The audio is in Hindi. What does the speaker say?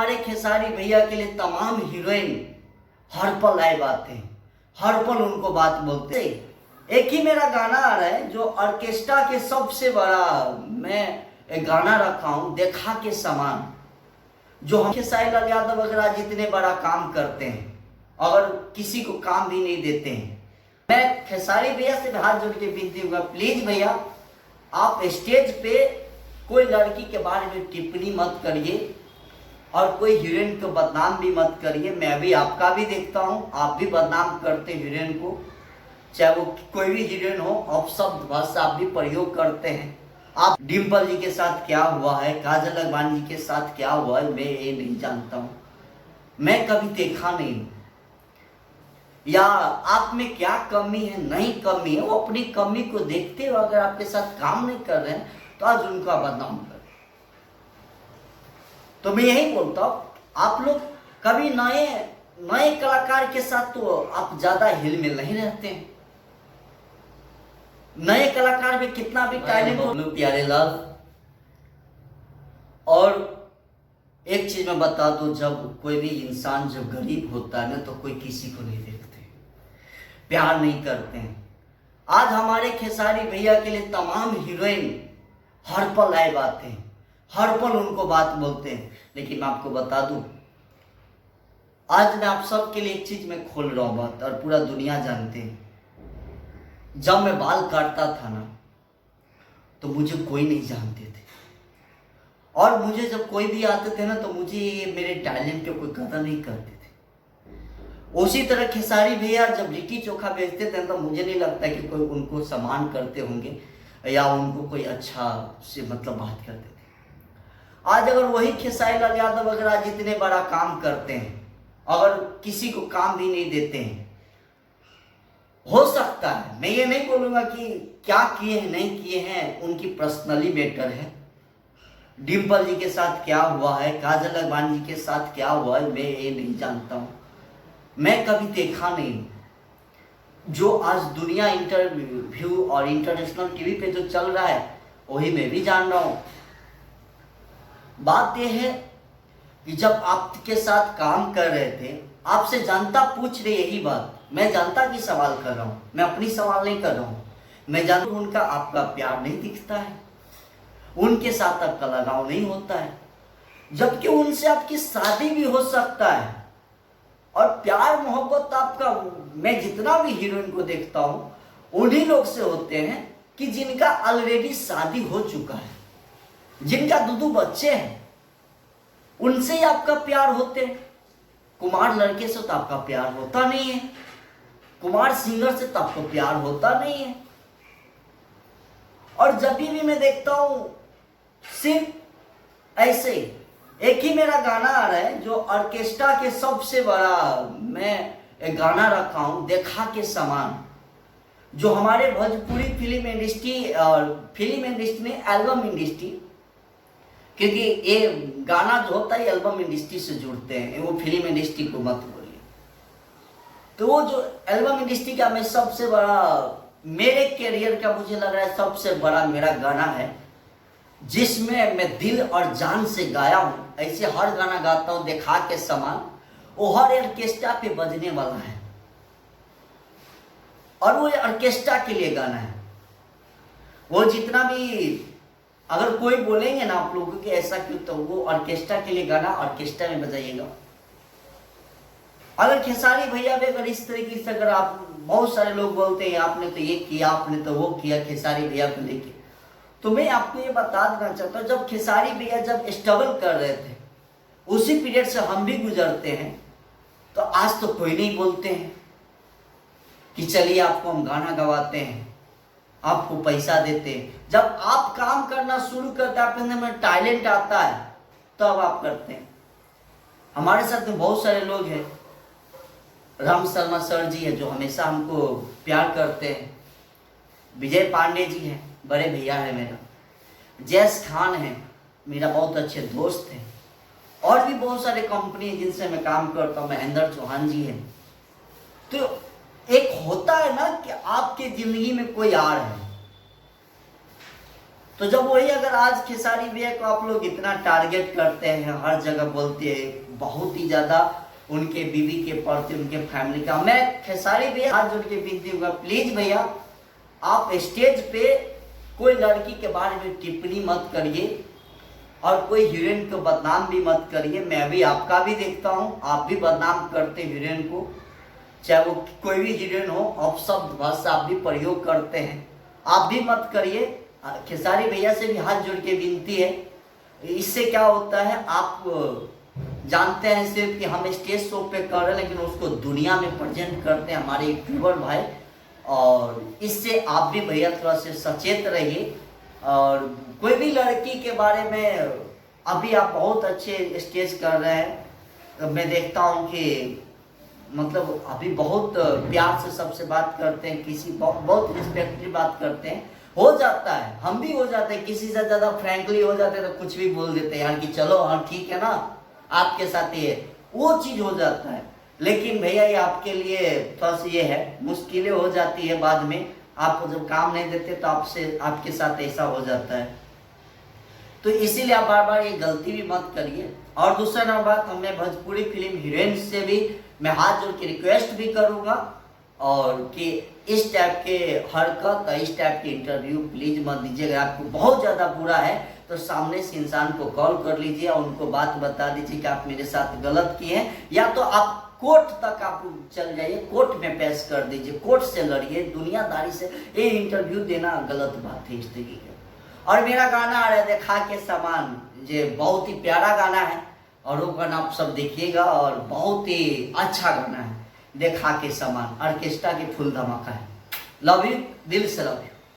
हमारे खेसारी भैया के लिए तमाम हीरोइन हर पल लाइव आते हैं, हर पल उनको बात बोलते हैं। एक ही मेरा गाना आ रहा है जो ऑर्केस्ट्रा के सबसे बड़ा मैं एक गाना रखा हूं, देखा के समान, जो हम खेसारी लाल यादव वगैरह जितने बड़ा काम करते हैं अगर किसी को काम भी नहीं देते हैं। मैं खेसारी भैया से हाथ जोड़ के विनती होगा, प्लीज भैया आप स्टेज पे कोई लड़की के बारे में टिप्पणी मत करिए और कोई हीरोइन को बदनाम भी मत करिए। मैं भी आपका भी देखता हूँ, आप भी बदनाम करते हीरोइन को, चाहे वो कोई भी हीरोइन हो, आप शब्द भाषा आप भी प्रयोग करते हैं। आप डिम्पल जी के साथ क्या हुआ है, काजल अगवानी जी के साथ क्या हुआ है, मैं ये नहीं जानता हूँ, मैं कभी देखा नहीं। या आप में क्या कमी है, नहीं कमी है, वो अपनी कमी को देखते हुए अगर आपके साथ काम नहीं कर रहे हैं तो आज उनका बदनाम करें। तो मैं यही बोलता हूँ, आप लोग कभी नए कलाकार के साथ तो आप ज्यादा हिल मिल नहीं रहते हैं। नए कलाकार में कितना भी टैलेंट हो, प्यारे लाल। और एक चीज मैं बता दूं, जब कोई भी इंसान जब गरीब होता है ना तो कोई किसी को नहीं देखते, प्यार नहीं करते हैं। आज हमारे खेसारी भैया के लिए तमाम हीरोइन हर पल लाइव आते हैं, हर पल उनको बात बोलते हैं। लेकिन मैं आपको बता दूं, आज मैं आप सबके लिए एक चीज मैं खोल रहा हूं बात, और पूरा दुनिया जानते हैं। जब मैं बाल काटता था ना तो मुझे कोई नहीं जानते थे, और मुझे जब कोई भी आते थे ना तो मुझे मेरे टैलेंट पे कोई कदर नहीं करते थे। उसी तरह खेसारी भैया जब लिट्टी चोखा बेचते थे तो मुझे नहीं लगता कि कोई उनको सम्मान करते होंगे या उनको कोई अच्छा से मतलब बात करते थे। आज अगर वही खेसारी लाल यादव वगैरह जितने बड़ा काम करते हैं अगर किसी को काम भी नहीं देते हैं, हो सकता है, मैं ये नहीं बोलूंगा कि क्या किए हैं नहीं किए हैं, उनकी पर्सनली मैटर है। डिम्पल जी के साथ क्या हुआ है, काजल अगवानी जी के साथ क्या हुआ है, मैं ये नहीं जानता हूं, मैं कभी देखा नहीं। जो आज दुनिया इंटरव्यू और इंटरनेशनल टीवी पे जो चल रहा है वही मैं भी जान रहा हूं। बात यह है कि जब आपके साथ काम कर रहे थे, आपसे जनता पूछ रही यही बात, मैं जनता की सवाल कर रहा हूं, मैं अपनी सवाल नहीं कर रहा हूं। मैं जानता हूं उनका आपका प्यार नहीं दिखता है, उनके साथ आपका लगाव नहीं होता है, जबकि उनसे आपकी शादी भी हो सकता है। और प्यार मोहब्बत आपका, मैं जितना भी हीरोइन को देखता हूं उन्हीं लोग से होते हैं कि जिनका ऑलरेडी शादी हो चुका है, जिनका दो बच्चे हैं, उनसे ही आपका प्यार होते हैं। कुमार लड़के से तो आपका प्यार होता नहीं है, कुमार सिंगर से तो आपको प्यार होता नहीं है। और जब भी मैं देखता हूं सिर्फ ऐसे एक ही मेरा गाना आ रहा है जो ऑर्केस्ट्रा के सबसे बड़ा मैं एक गाना रखा हूं, देखा के समान, जो हमारे भोजपुरी फिल्म इंडस्ट्री और फिल्म इंडस्ट्री में एल्बम इंडस्ट्री, क्योंकि ये गाना जो होता है एल्बम इंडस्ट्री से जुड़ते हैं, वो फिल्म इंडस्ट्री को मत बोलिए। तो वो जो एल्बम इंडस्ट्री का मैं सबसे बड़ा, मेरे कैरियर का मुझे लग रहा है सबसे बड़ा मेरा गाना है, जिसमें मैं दिल और जान से गाया हूं। ऐसे हर गाना गाता हूं देखा के समान, वो हर ऑर्केस्ट्रा पे बजने वाला है, और वो ऑर्केस्ट्रा के लिए गाना है। वो जितना भी अगर कोई बोलेंगे ना आप लोगों की ऐसा क्यों, तो वो ऑर्केस्ट्रा के लिए गाना ऑर्केस्ट्रा में बजाइएगा। अगर खेसारी भैया भी अगर इस तरीके से, अगर आप, बहुत सारे लोग बोलते हैं आपने तो ये किया, आपने तो वो किया खेसारी भैया को लेके, तो मैं आपको ये बता देना चाहता हूँ, जब खेसारी भैया जब स्ट्रगल कर रहे थे उसी पीरियड से हम भी गुजरते हैं, तो आज तो कोई नहीं बोलते हैं कि चलिए आपको हम गाना गवाते हैं, आपको पैसा देते हैं। जब आप काम करना शुरू करते हैं, आपके अंदर में टैलेंट आता है, तब आप करते हैं। हमारे साथ में बहुत सारे लोग हैं, राम शर्मा सर जी है जो हमेशा हमको प्यार करते हैं, विजय पांडे जी हैं, बड़े भैया है मेरा, जैस खान है मेरा बहुत अच्छे दोस्त है, और भी बहुत सारे कंपनी जिनसे मैं काम करता हूँ, महेंद्र चौहान जी हैं। तो एक होता है ना कि आपके जिंदगी में कोई आ रहा है, तो जब वही अगर आज खेसारी भैया को आप लोग इतना टारगेट करते हैं, हर जगह बोलते हैं बहुत ही ज्यादा उनके बीवी के प्रति, उनके फैमिली का, मैं खेसारी भैया हाथ जोड़ के विनती होगा, प्लीज भैया आप स्टेज पे कोई लड़की के बारे में टिप्पणी मत करिए और कोई हीरोइन को बदनाम भी मत करिए। मैं भी आपका भी देखता हूँ, आप भी बदनाम करते हीरोइन को, चाहे वो कोई भी हीरोइन हो, आप शब्द भाषा आप भी प्रयोग करते हैं, आप भी मत करिए। खेसारी भैया से भी हाथ जोड़ के विनती है। इससे क्या होता है, आप जानते हैं सिर्फ कि हम स्टेज शो पे कर रहे हैं, लेकिन उसको दुनिया में प्रेजेंट करते हैं हमारे यूट्यूबर भाई, और इससे आप भी भैया थोड़ा से सचेत रहिए। और कोई भी लड़की के बारे में अभी आप बहुत अच्छे स्टेज कर रहे हैं, मैं देखता हूँ कि मतलब अभी बहुत प्यार से सबसे बात करते हैं, किसी बहुत रिस्पेक्टफुली बात करते हैं। हो जाता है, हम भी हो जाते हैं, किसी से ज़्यादा फ्रैंकली हो जाते हैं तो कुछ भी बोल देते हैं यार कि चलो हाँ ठीक है ना, आपके साथ ये वो चीज़ हो जाता है। लेकिन भैया ये आपके लिए थोड़ा सा ये है, मुश्किलें हो जाती है बाद में, आपको जब काम नहीं देते तो आपसे आपके साथ ऐसा हो जाता है। तो इसीलिए आप बार बार ये गलती भी मत करिए। और दूसरा नंबर बात, मैं भोजपुरी फिल्म हीरोइन से भी मैं हाथ जोड़ के रिक्वेस्ट भी करूँगा और कि इस टाइप के हरकत, इस टाइप के इंटरव्यू प्लीज मत दीजिए। अगर आपको बहुत ज़्यादा बुरा है तो सामने से इंसान को कॉल कर लीजिए और उनको बात बता दीजिए कि आप मेरे साथ गलत किए हैं, या तो आप कोर्ट तक आप चल जाइए, कोर्ट में पेश कर दीजिए, कोर्ट से लड़िए। दुनियादारी से ये इंटरव्यू देना गलत बात है इस तरीके का। और मेरा गाना आ रहा है देखा के समान, ये बहुत ही प्यारा गाना है और वो गाना आप सब देखिएगा और बहुत ही अच्छा गाना है, देखा के समान, ऑर्केस्ट्रा के फुल धमाका है। लव यू, दिल से लव यू।